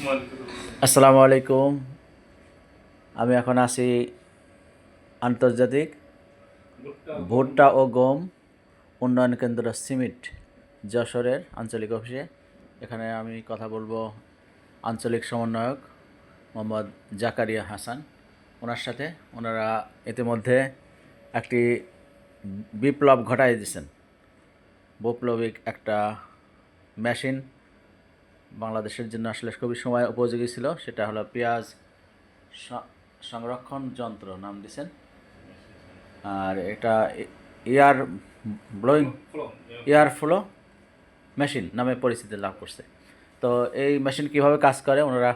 আসসালামু আলাইকুম। আমি এখন আছি আন্তর্জাতিক ভুট্টা ও গম উন্নয়ন কেন্দ্র সিমিট যশোরের আঞ্চলিক অফিসে। এখানে আমি কথা বলবো আঞ্চলিক সমন্বয়ক মোহাম্মদ জাকারিয়া হাসান ওনার সাথে। ওনারা ইতিমধ্যে একটি বিপ্লব ঘটাই দিয়েছেন। বৈপ্লবিক একটা মেশিন বাংলাদেশের জন্য আসলে খুবই সময় উপযোগী ছিল। সেটা হলো পেঁয়াজ সংরক্ষণ যন্ত্র নাম দিয়েছেন। আর এটা air blowing air flow machine নামে পরিচিতি লাভ করছে। তো এই মেশিন কিভাবে কাজ করে, ওনারা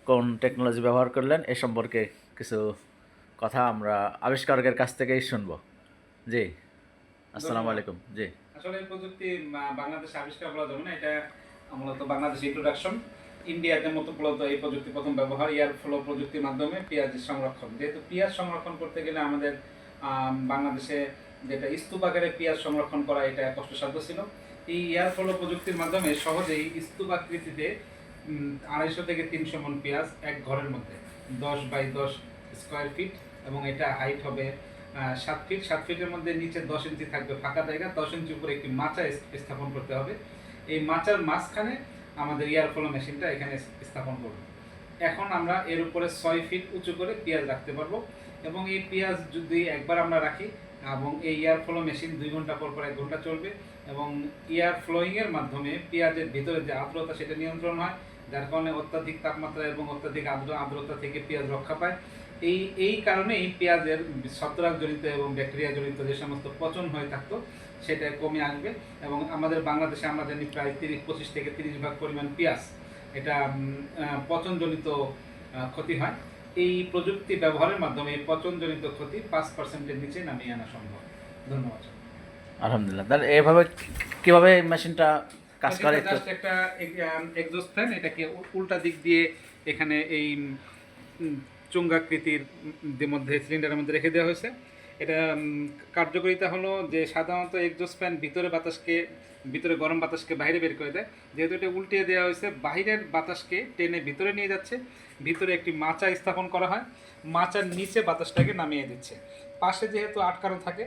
কোন টেকনোলজি ব্যবহার করলেন, এ সম্পর্কে কিছু কথা আমরা আবিষ্কারকের কাছ থেকেই শুনবো। জি, আসসালামু আলাইকুম। জি, আসলে এই প্রযুক্তি বাংলাদেশে আবিষ্কার করা যাবে না, এটা মূলত বাংলাদেশ ইন্ট্রোডাকশন। ইন্ডিয়াতে মূলত এই প্রযুক্তি প্রথম ব্যবহার এয়ার ফ্লো প্রযুক্তির মাধ্যমে পেঁয়াজ সংরক্ষণ। যেহেতু পেঁয়াজ সংরক্ষণ করতে গেলে আমাদের বাংলাদেশে যেটা স্তূপ আকারে পেঁয়াজ সংরক্ষণ করা এটা কষ্টসাধ্য ছিল। এই এয়ার ফ্লো প্রযুক্তির মাধ্যমে সহজেই স্তূপ আকৃতিতে 250 থেকে 300 মন পেঁয়াজ এক ঘরের মধ্যে 10 বাই 10 স্কোয়ার ফিট, এবং এটা হাইট হবে 7 ফিট। 7 ফিটের মধ্যে নিচে 10 ইঞ্চি থাকবে ফাঁকা জায়গা, 10 ইঞ্চি উপরে একটি মাচা স্থাপন করতে হবে। এই মাচার মাঝখানে আমাদের এয়ার ফ্লো মেশিনটা এখানে স্থাপন করব। এখন আমরা এর উপরে 6 ফিট উঁচু করে পেঁয়াজ রাখতে পারবো, এবং এই পেঁয়াজ যদি একবার আমরা রাখি, এবং এই এয়ার ফ্লো মেশিন 2 ঘন্টা পর 1 ঘন্টা চলবে, এবং এয়ার ফ্লোয়িংয়ের মাধ্যমে পেঁয়াজের ভিতরে যে আর্দ্রতা সেটা নিয়ন্ত্রণ হয়, যার কারণে অত্যাধিক তাপমাত্রা এবং অত্যাধিক আর্দ্রতা থেকে পেঁয়াজ রক্ষা পায়। এই কারণেই পেঁয়াজের ছত্রাকজনিত এবং ব্যাকটেরিয়া জনিত যে সমস্ত পচন হয়ে থাকতো সেটা কমে আসবে। এবং আমাদের বাংলাদেশে আমরা জানি প্রায় 25 থেকে 30 ভাগ পরিমাণ পেঁয়াজ এটা পচনজনিত ক্ষতি হয়। এই প্রযুক্তি ব্যবহারের মাধ্যমে এই পচনজনিত ক্ষতি 5%-এর নিচে নামিয়ে আনা সম্ভব। ধন্যবাদ। আলহামদুলিল্লাহ। তাহলে এভাবে কিভাবে মেশিনটা কাজ করে? জাস্ট একটা এক্সজস্ট ফ্যান, এটাকে উল্টা দিক দিয়ে এখানে এই চুঙ্গাকৃতির মধ্যে সিলিন্ডারের মধ্যে রেখে দেওয়া হয়েছে। এটা কার্যকারিতা হলো যে সাধারণত এক্সজস্ট ফ্যান ভিতরে গরম বাতাসকে বাইরে বের করে দেয়। যেহেতু এটা উল্টিয়ে দেওয়া হয়েছে, বাইরের বাতাসকে টেনে ভিতরে নিয়ে যাচ্ছে। ভিতরে একটি মাচা স্থাপন করা হয়, মাচার নিচে বাতাসটাকে নামিয়ে দিচ্ছে। পাশে যেহেতু আটকানো থাকে,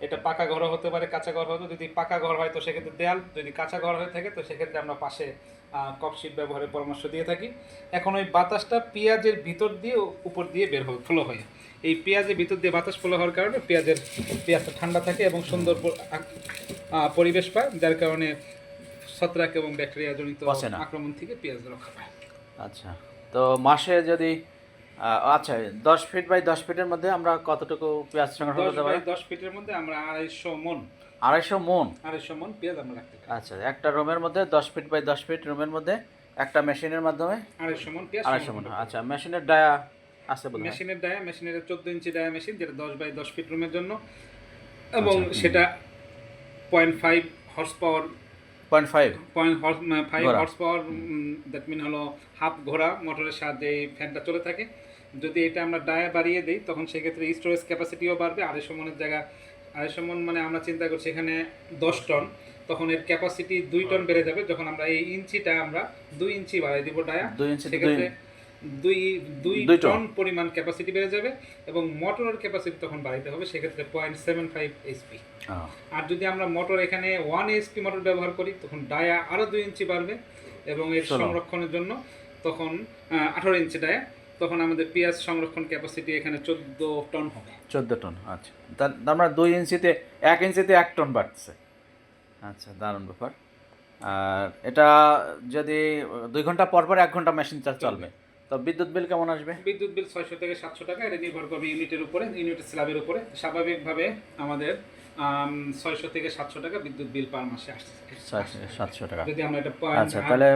এটা পাকা ঘর হতে পারে, কাঁচা ঘর হতো। যদি পাকা ঘর হয় তো সেক্ষেত্রে দেয়াল, যদি কাঁচা ঘর হয়ে থাকে তো সেক্ষেত্রে আমরা পাশে ককশিট ব্যবহারের পরামর্শ দিয়ে থাকি। এখন ওই বাতাসটা পেঁয়াজের ভিতর দিয়ে উপর দিয়ে বের হয়, ফ্লো হয়। এই পেঁয়াজের ভিতর দিয়ে বাতাস ফ্লো হওয়ার কারণে পেঁয়াজটা ঠান্ডা থাকে এবং সুন্দর পরিবেশ পায়, যার কারণে ছত্রাক এবং ব্যাকটেরিয়া জনিত আক্রমণ থেকে পেঁয়াজ রক্ষা পায়। আচ্ছা, তো মাসে যদি আচ্ছা 10 ফিট বাই 10 ফিটের মধ্যে আমরা কতটুকু পেঁয়াজ সংরক্ষণ করতে পারি? 10 ফিটের মধ্যে আমরা 250 মন 250 মন পেঁয়াজ আমরা রাখতে পারি। আচ্ছা, একটা রুমের মধ্যে 10 ফিট বাই 10 ফিট রুমের মধ্যে একটা মেশিনের মাধ্যমে 250 মন পেঁয়াজ 250 মন। আচ্ছা, মেশিনের ডায়া আছে বলে? মেশিনের 14 ইঞ্চি ডায়া মেশিন, যেটা 10 বাই 10 ফিট রুমের জন্য, এবং সেটা 0.5 horse power 0.5 horse power, that mean হলো হাফ ঘোড়া মোটরের সাহায্যে এই ফ্যানটা চলে থাকে। যদি এটা আমরা ডায়া বাড়িয়ে দিই তখন সেক্ষেত্রে স্টোরেজ ক্যাপাসিটিও বাড়বে। 250 মনের জায়গা 250 মন মানে আমরা চিন্তা করছি এখানে 10 টন, তখন এর ক্যাপাসিটি 2 টন বেড়ে যাবে। যখন আমরা এই ইঞ্চিটা আমরা 2 ইঞ্চি বাড়াই দিব ডায়া, সেক্ষেত্রে 2 টন পরিমাণ ক্যাপাসিটি বেড়ে যাবে, এবং মোটরের ক্যাপাসিটি তখন বাড়াইতে হবে, সেক্ষেত্রে 0.75 এইচপি। আর যদি আমরা মোটর এখানে 1 এইচপি মোটর ব্যবহার করি তখন ডায়া আরও 2 ইঞ্চি বাড়বে, এবং এর সংরক্ষণের জন্য তখন 18 ইঞ্চি ডায়া, তখন আমাদের পেঁয়াজ সংরক্ষণ ক্যাপাসিটি এখানে 14 টন হবে। 14 টন। আচ্ছা, তার আমরা 2 ইঞ্চিতে 1 ইঞ্চিতে 1 টন বাড়ছে। আচ্ছা, দারুণ ব্যাপার। আর এটা যদি 2 ঘন্টা পর পর 1 ঘন্টা মেশিন চলবে, তো বিদ্যুৎ বিল কেমন আসবে? বিদ্যুৎ বিল 600 থেকে 700 টাকা, এটা নির্ভর করবে ইউনিটের উপরে, ইউনিটের স্ল্যাবের উপরে। স্বাভাবিকভাবে আমাদের 600 থেকে 700 টাকা বিদ্যুৎ বিল পার মাসে আসছে। 700 টাকা যদি আমরা এটা আচ্ছা, তাহলে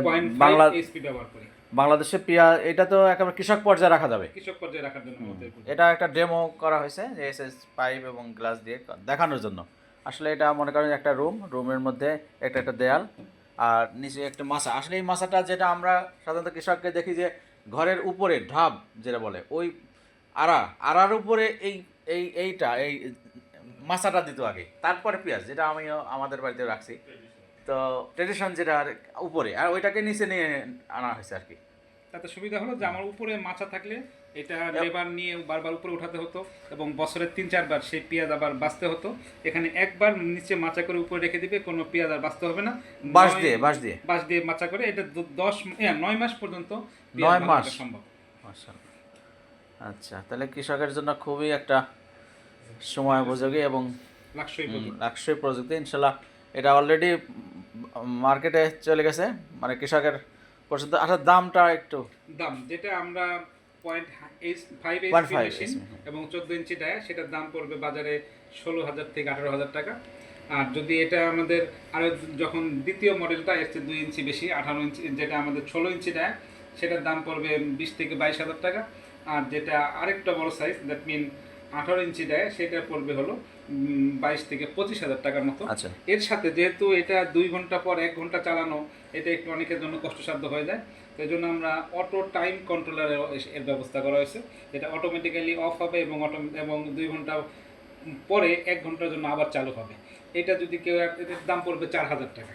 বাংলা এইচপি ব্যবহার করি। বাংলাদেশে পেঁয়াজ এটা তো একেবারে কৃষক পর্যায়ে রাখা যাবে। কৃষক পর্যায়ে রাখার জন্য এটা একটা ডেমো করা হয়েছে যে এসএস পাইপ এবং গ্লাস দিয়ে দেখানোর জন্য। আসলে এটা মনে করেন একটা রুমের মধ্যে একটা দেয়াল আর নিচে একটা মাছা। আসলে এই মাছাটা যেটা আমরা সাধারণত কৃষককে দেখি যে ঘরের উপরে ঢাব যেটা বলে, ওই আড়ার উপরে এই মাছাটা দিত আগে, তারপরে পেঁয়াজ, যেটা আমিও আমাদের বাড়িতে রাখছি। তো ট্রেডিশন যেটা উপরে, আর ওইটাকে নিচে নিয়ে আনা হয়েছে আর কি। তাতে সুবিধা হলো যে আমার উপরে মাচা থাকলে এটা লেবার নিয়ে বারবার উপরে উঠাতে হতো এবং বছরের 3-4 বার সেই পেঁয়াজ আবার বাঁচতে হতো। এখানে একবার নিচে মাচা করে উপরে রেখে দিবে, কোনো পেঁয়াজ আর বাঁচতে হবে না। বাঁশ নয়- দিয়ে বাঁশ দিয়ে মাচা করে এটা 9 মাস পর্যন্ত 9 ভালো মাস রাখা সম্ভব। মাশাআল্লাহ। আচ্ছা, তাহলে কৃষকের জন্য খুবই একটা সময় উপযোগী এবং লাক্সই লাক্সই প্রযুক্তি। ইনশাল্লাহ এটা অলরেডি মার্কেটে চলে গেছে, মানে কৃষকের পর্যন্ত। আচ্ছা, দামটা একটু দাম যেটা আমরা 0.5 0.5 মেশিন HP এবং 14 ইঞ্চি ডায়া, সেটার দাম পড়বে বাজারে 16,000 থেকে 18,000 টাকা। আর যদি এটা আমাদের আরও যখন দ্বিতীয় মডেলটা এসছে 2 ইঞ্চি বেশি 18 ইঞ্চি, যেটা আমাদের 16 ইঞ্চি ডায়া, সেটার দাম পড়বে 20 থেকে 22,000 টাকা। আর যেটা আরেকটা বড় সাইজ, দ্যাট মিন 18 ইঞ্চি ডায়া, সেটা পড়বে হলো 22 থেকে 25,000 টাকার মতো। আচ্ছা, এর সাথে যেহেতু এটা 2 ঘন্টা পর 1 ঘন্টা চালানো, এটা একটু অনেকের জন্য কষ্টসাধ্য হয়ে যায়। তো এই জন্য আমরা অটো টাইম কন্ট্রোলারের এর ব্যবস্থা করা হয়েছে, যেটা অটোমেটিক্যালি অফ হবে এবং 2 ঘন্টা পরে 1 ঘন্টার জন্য আবার চালু হবে। এটা যদি কেউ এটার দাম পড়বে 4,000 টাকা।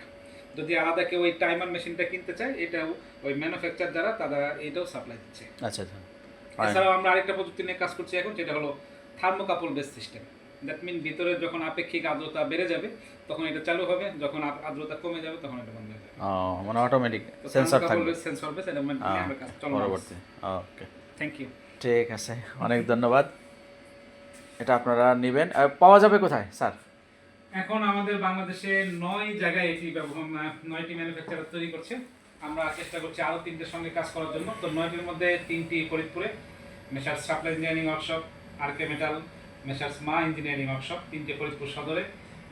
যদি আলাদা কেউ ওই টাইমার মেশিনটা কিনতে চায়, এটাও ওই ম্যানুফ্যাকচার যারা তারা এটাও সাপ্লাই দিচ্ছে। আচ্ছা, আচ্ছা। এছাড়াও আমরা আরেকটা প্রযুক্তি নিয়ে কাজ করছি এখন, যেটা হলো thermocouple base system. That mean ভিতরে যখন আপেক্ষিক আর্দ্রতা বেড়ে যাবে তখন এটা চালু হবে, যখন আর্দ্রতা কমে যাবে তখন এটা বন্ধ হয়ে যাবে। মানে অটোমেটিক সেন্সর থাকবে সেন্সর বেস, এটা নিয়ে আমরা কাজ চালাবো পরবর্তী। ওকে, থ্যাংক ইউ। ঠিক আছে, অনেক ধন্যবাদ। এটা আপনারা নেবেন। পাওয়া যাবে কোথায় স্যার? এখন আমাদের বাংলাদেশে 9 জায়গায় এটি 9টি ম্যানুফ্যাকচারার তৈরি করছে। আমরা চেষ্টা করছি আরও 3টের সঙ্গে কাজ করার জন্য। তো 9টির মধ্যে 3টি ফরিদপুরে, messrs supply engineering workshop, RK metal, messrs Maa engineering workshop, 3টে ফরিদপুর সদরে।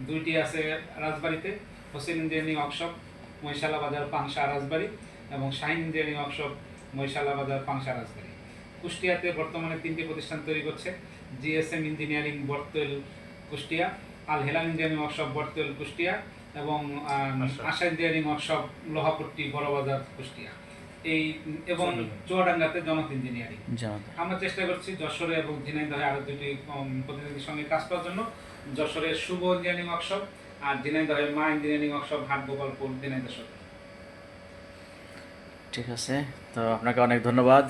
2টি আছে রাজবাড়িতে, হোসেন ইঞ্জিনিয়ারিং ওয়ার্কশপ, মহিশালা বাজার পাংশা রাজবাড়ি, এবং শাহিন ইঞ্জিনিয়ারিং ওয়ার্কশপ, মহিশালা বাজার পাংশা রাজবাড়ি। কুষ্টিয়াতে বর্তমানে 3টি প্রতিষ্ঠান তৈরি করছে, জিএসএম ইঞ্জিনিয়ারিং বটতল কুষ্টিয়া, আল হেলাল ইঞ্জিনিয়ারিং ওয়ার্কশপ বটতল কুষ্টিয়া, এবং আশা ইঞ্জিনিয়ারিং ওয়ার্কশপ লোহাপট্টি বড়বাজার কুষ্টিয়া। এই এবং চুয়াডাঙ্গাতে জনক ইঞ্জিনিয়ারিং। আমরা চেষ্টা করছি যশোরে এবং ঝিনাইদহে আরও 2টি প্রতিনিধির সঙ্গে কাজ করার জন্য। যশোরের শুভ ইঞ্জিনিয়ারিং ওয়ার্কশপ আর ঝিনাইদহের মা ইঞ্জিনিয়ারিং ওয়ার্কশপ, হাট গোপালপুর, ঝিনাইদহ সদর। ঠিক আছে, তো আপনাকে অনেক ধন্যবাদ।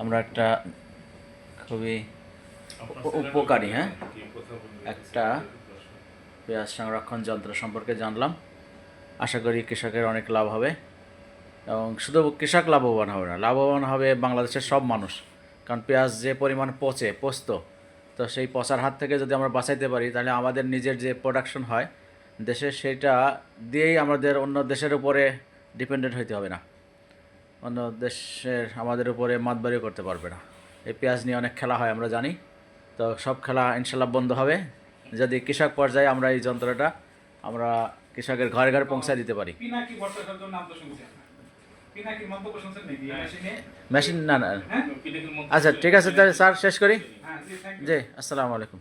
আমরা একটা খুবই উপকারী একটা পেঁয়াজ সংরক্ষণ যন্ত্র সম্পর্কে জানলাম। আশা করি কৃষকের অনেক লাভ হবে, এবং শুধু কৃষক লাভবান হবে না, লাভবান হবে বাংলাদেশের সব মানুষ। কারণ পেঁয়াজ যে পরিমাণ পচত, তো সেই পচার হাত থেকে যদি আমরা বাঁচাইতে পারি, তাহলে আমাদের নিজের যে প্রোডাকশন হয় দেশে, সেটা দিয়েই আমাদের অন্য দেশের উপরে ডিপেন্ডেন্ট হইতে হবে না, অন্য দেশের আমাদের উপরে মাতবাড়ি করতে পারবে না। এই পেঁয়াজ নিয়ে অনেক খেলা হয় আমরা জানি, তো সব খেলা ইনশাল্লাহ বন্ধ হবে যদি কৃষক পর্যায়ে আমরা এই যন্ত্রটা আমরা কৃষকের ঘরে ঘরে পৌঁছায় দিতে পারি। পিনাকি ভট্টাচার্য নাম তো শুনছেন, পিনাকি মন্তব্য শুনছেন নাকি মেশিনে? মেশিন না। হ্যাঁ, আচ্ছা, ঠিক আছে, তাহলে স্যার শেষ করি। হ্যাঁ, জি, থ্যাংক ইউ। জি, আসসালামু আলাইকুম।